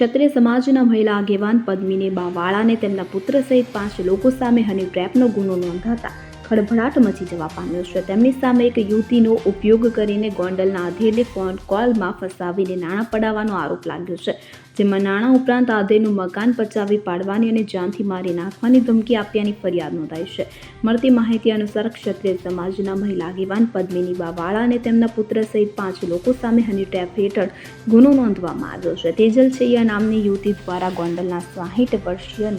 ક્ષત્રિય સમાજના મહિલા આગેવાન પદ્મિની બાવાળાને તેમના પુત્ર સહિત 5 લોકો સામે હની ટ્રેપનો ગુનો નોંધાતા ખળભળાટ મચી જવા પામ્યો છે. તેમની સામે એક યુવતીનો ઉપયોગ કરીને ગોંડલના આધેડને ફોન કોલમાં ફસાવીને નાણાં પડાવવાનો આરોપ લાગ્યો છે, જેમાં નાણાં ઉપરાંત આધેડનું મકાન પચાવી પાડવાની અને જાનથી મારી નાખવાની ધમકી આપ્યાની ફરિયાદ નોંધાઈ છે. મળતી માહિતી અનુસાર ક્ષત્રિય સમાજના મહિલા આગેવાન પદ્મિની બાવાળા અને તેમના પુત્ર સહિત 5 લોકો સામે હની ટ્રેપ હેઠળ ગુનો નોંધવામાં આવ્યો છે. તેજલ છૈયા નામની યુવતી દ્વારા ગોંડલના 60 વર્ષીય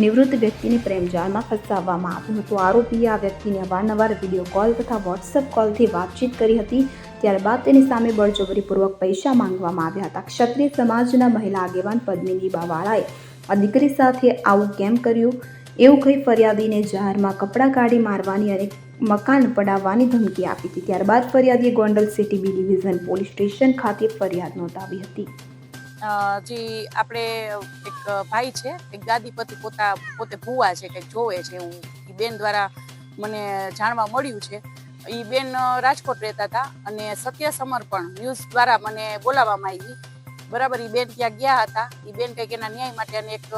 નિવૃત્ત વ્યક્તિને પ્રેમજાળમાં ફસાવવામાં આવ્યો હતો. આરોપીએ આ વ્યક્તિને અવારનવાર વિડીયો કોલ તથા વોટ્સએપ કોલથી વાતચીત કરી હતી. ત્યારબાદ તેની સામે બળજબરીપૂર્વક પૈસા માંગવામાં આવ્યા હતા. ક્ષત્રિય સમાજના મહિલા આગેવાન પદ્મિની બાવાળાએ આ દીકરી સાથે આવું કેમ કર્યું એવું કહી ફરિયાદીને જાહેરમાં કપડાં કાઢી મારવાની અને મકાન પડાવવાની ધમકી આપી હતી. ત્યારબાદ ફરિયાદીએ Gondal city B division police station ખાતે ફરિયાદ નોંધાવી હતી. જે આપણે એક ભાઈ છે, એક ગાદીપતિ પોતે ભૂવા છે, કંઈક જોવે છે એવું એ બેન દ્વારા મને જાણવા મળ્યું છે. એ બેન રાજકોટ રહેતા હતા અને સત્ય સમર્પણ ન્યૂઝ દ્વારા મને બોલાવવામાં આવી. બરાબર, એ બેન ત્યાં ગયા હતા. એ બેન કંઈક એના ન્યાય માટે અને એક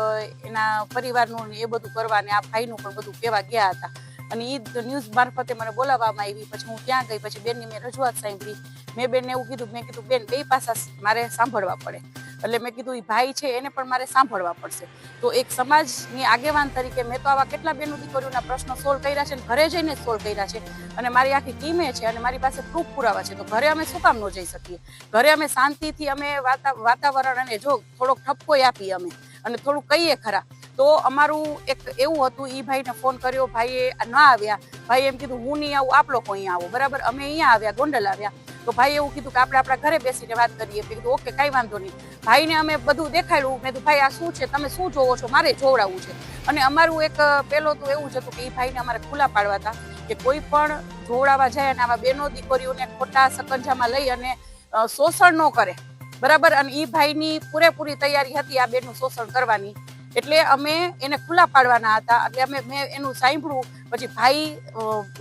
એના પરિવારનું એ બધું કરવા અને આ ભાઈનું પણ બધું કહેવા ગયા હતા. અને એ ન્યૂઝ મારફતે મને બોલાવવામાં આવી. પછી હું ત્યાં ગઈ. પછી બેનની મેં રજૂઆત સાંભળી. મેં બેનને એવું કીધું, મેં કીધું બેન બે પાસા મારે સાંભળવા પડે. એટલે મેં કીધું એ ભાઈ છે એને પણ મારે સાંભળવા પડશે. તો એક સમાજની આગેવાન તરીકે મેં તો આવા કેટલા બેનો દીકરીઓના પ્રશ્નો સોલ્વ કર્યા છે, ઘરે જઈને સોલ્વ કર્યા છે. અને મારી આખી ટીમે છે અને મારી પાસે પ્રૂફ પુરાવા છે. તો ઘરે અમે શું કામ ન જઈ શકીએ? ઘરે અમે શાંતિથી અમે વાતાવરણ અને જો થોડોક ઠપકો આપીએ અમે અને થોડું કહીએ ખરા. તો અમારું એક એવું હતું, એ ભાઈને ફોન કર્યો, ભાઈએ ના આવ્યા. ભાઈ એમ કીધું હું નહીં આવું, આપ લોકો અહીંયા આવો. બરાબર, અમે અહીંયા આવ્યા, ગોંડલ આવ્યા. તો ભાઈ એવું કીધું કે આપણે આપણા ઘરે બેસીને વાત કરીએ. મેં કીધું ઓકે, કાંઈ વાંધો નહીં. ભાઈને અમે બધું દેખાડ્યું. મેં કીધું ભાઈ આ શું છે, તમે શું જોવો છો, મારે જોવડાવવું છે. અને અમારું એક પહેલો તો એવું જ હતું કે એ ભાઈને અમારે ખુલ્લા પાડવા હતા કે કોઈ પણ જોવડાવવા જાય અને આવા બેનો દીકરીઓને ખોટા સકંજામાં લઈ અને શોષણ ન કરે. બરાબર, અને એ ભાઈની પૂરેપૂરી તૈયારી હતી આ બેનનું શોષણ કરવાની. એટલે અમે એને ખુલ્લા પાડવાના હતા. એટલે મેં એનું સાંભળ્યું. પછી ભાઈ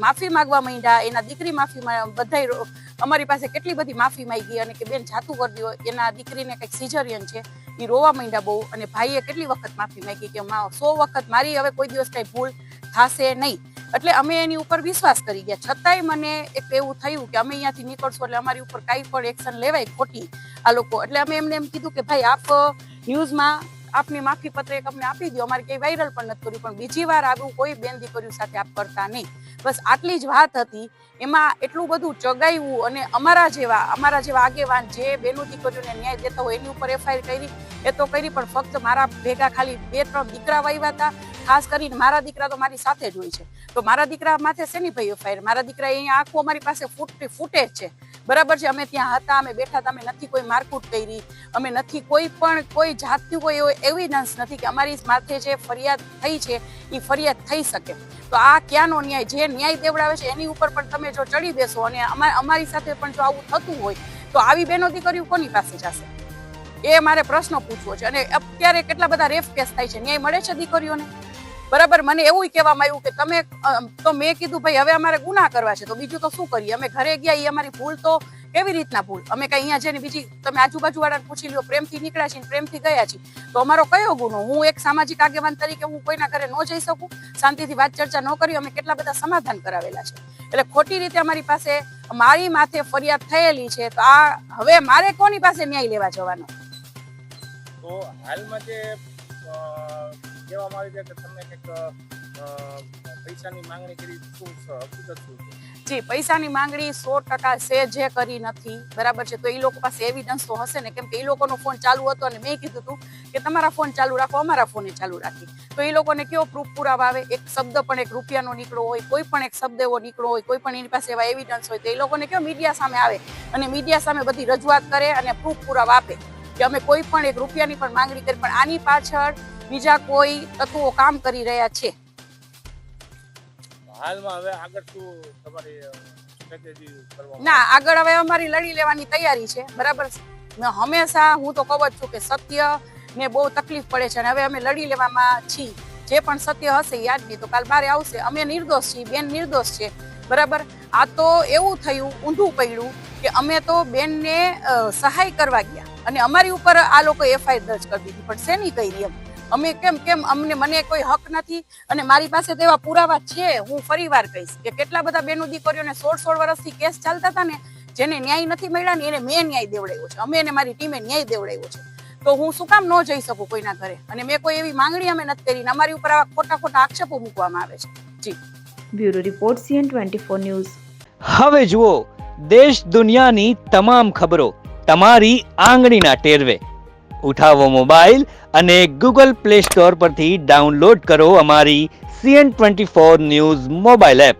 માફી માંગવા માંડ્યા, એના દીકરી માફી બધા અમારી પાસે કેટલી બધી માફી માંગી અને કે બેન જાતું કરી દો, એના દીકરીને કંઈક સિઝરિયન છે. એ રોવા માંડ્યા બહુ. અને ભાઈએ કેટલી વખત માફી માંગી કે 100 વખત મારી હવે કોઈ દિવસ કંઈ ભૂલ થશે નહીં. એટલે અમે એની ઉપર વિશ્વાસ કરી ગયા. છતાંય મને એક એવું થયું કે અમે અહીંયાથી નીકળશું એટલે અમારી ઉપર કાંઈ પણ એક્શન લેવાય ખોટી આ લોકો. એટલે અમે એમને એમ કીધું કે ભાઈ આપ ન્યૂઝમાં આપની માફી પત્ર એક અમને આપી દો. અમારે કંઈ વાયરલ પણ નથી કર્યું, પણ બીજી વાર આવું કોઈ બેન દીકરીઓ સાથે આપ કરતા નહીં. બસ આટલી જ વાત હતી. એમાં એટલું બધું ચગાવ્યું અને અમારા જેવા આગેવાન જે બેનો દીકરીઓને ન્યાય દેતા હોય એની ઉપર એફઆઈઆર કરી એ તો કરી, પણ ફક્ત મારા ભેગા ખાલી 2-3 દીકરા વાવ્યા હતા. ખાસ કરીને મારા દીકરા તો મારી સાથે જ હોય છે. તો મારા દીકરા માથે શેની ભાઈ એફઆઈઆર? મારા દીકરા અહીંયા આખું અમારી પાસે ફૂટે જ છે. બરાબર છે, અમે ત્યાં હતા, અમે બેઠા હતા, અમે નથી કોઈ મારકૂટ કરી, અમે નથી કોઈ જાતની કોઈ એવિડન્સ નથી કે અમારી માથે જે ફરિયાદ થઈ છે એ ફરિયાદ થઈ શકે. તો આ ક્યાંનો ન્યાય? જે ન્યાય દેવડાવે છે એની ઉપર પણ તમે જો ચડી બેસો અને અમારી સાથે પણ જો આવું થતું હોય તો આવી બેનો દીકરીઓ કોની પાસે જશે? એ મારે પ્રશ્ન પૂછવો છે. અને અત્યારે કેટલા બધા રેપ કેસ થાય છે, ન્યાય મળે છે દીકરીઓને? બરાબર, મને એવું કહેવામાં આવ્યું કે તમે તો મેં કીધું ભાઈ હવે અમારે ગુના કરવા છે તો બીજું તો શું કરીએ? અમે ઘરે ગયા, એ અમારી ભૂલ તો કેવી રીતના ભૂલ? અમે કઈ અહીંયા જઈને બીજી તમે આજુબાજુ વાળાને પૂછી લો, પ્રેમથી નીકળ્યા છીએ, પ્રેમથી ગયા છીએ, તો અમારો કયો ગુનો? હું એક સામાજિક આગેવાન તરીકે હું કોઈના ઘરે ન જઈ શકું? શાંતિથી વાત ચર્ચા ન કરી? અમે કેટલા બધા સમાધાન કરાવેલા છે. એટલે ખોટી રીતે અમારી પાસે મારી માથે ફરિયાદ થયેલી છે. તો આ હવે મારે કોની પાસે ન્યાય લેવા જવાનો? તો હાલમાં જે કહેવામાં આવી છે કે તમે કંઈક પૈસાની માંગણી કરી, શું હકીકત શું છે? જી, પૈસાની માંગણી 100% છે જે કરી નથી. બરાબર છે, તો એ લોકો પાસે એવિડન્સ તો હશે ને, કેમ કે એ લોકોનો ફોન ચાલુ હતો અને મેં કીધું હતું કે તમારા ફોન ચાલુ રાખો, અમારા ફોને ચાલુ રાખી. તો એ લોકોને કેવો પ્રૂફ પુરાવા આવે? એક શબ્દ પણ એક રૂપિયાનો નીકળો હોય, કોઈ પણ એક શબ્દ એવો નીકળો હોય, કોઈ પણ એની પાસે એવા એવિડન્સ હોય, તો એ લોકોને કેવો મીડિયા સામે આવે અને મીડિયા સામે બધી રજૂઆત કરે અને પ્રૂફ પુરાવા આપે કે અમે કોઈ પણ એક રૂપિયાની પણ માંગણી કરી. પણ આની પાછળ બીજા કોઈ તત્વો કામ કરી રહ્યા છે. હાલમાં હવે આગળ શું તમારી સ્ટ્રેટેજી કરવામાં? ના, આગળ હવે અમારી લડી લેવાની તૈયારી છે. બરાબર, હંમેશા હું તો કહું જ છું કે સત્ય ને બહુ તકલીફ પડે છે અને હવે અમે લડી લેવામાં છીએ. જે પણ સત્ય હશે યાદ નહીં તો કાલ બારે આવશે. અમે નિર્દોષ છીએ, બેન નિર્દોષ છે. બરાબર, આ તો એવું થયું, ઊંધું પડ્યું કે અમે તો બેનને સહાય કરવા ગયા અને અમારી ઉપર આ લોકો એફઆઈઆર દર્જ કરી દીધી, પણ શેની કરી એમ અમે કેમ મને કોઈ હક નથી. અને મારી પાસે તો એવા પુરાવા છે, હું ફરીવાર કહીશ કે કેટલા બધા બેનો દીકરીઓને 16 વર્ષથી કેસ ચાલતા હતા ને, જેને ન્યાય નથી મળ્યા ને એને મેં ન્યાય દેવડાવ્યો છે, અમે એને મારી ટીમે ન્યાય દેવડાવ્યો છે. તો હું શું કામ ન જઈ શકું કોઈના ઘરે? અને મેં કોઈ એવી માંગણી અમે નથી કરી, અમારી ઉપર આવા ખોટા આક્ષેપો મૂકવામાં આવે છે. જી. Bureau report CN24 news. હવે જુઓ દેશ દુનિયાની તમામ ખબરો તમારી આંગળીના ટેરવે. ઉઠાવો મોબાઈલ અને Google Play Store પરથી ડાઉનલોડ કરો અમારી CN24 ન્યૂઝ મોબાઈલ એપ.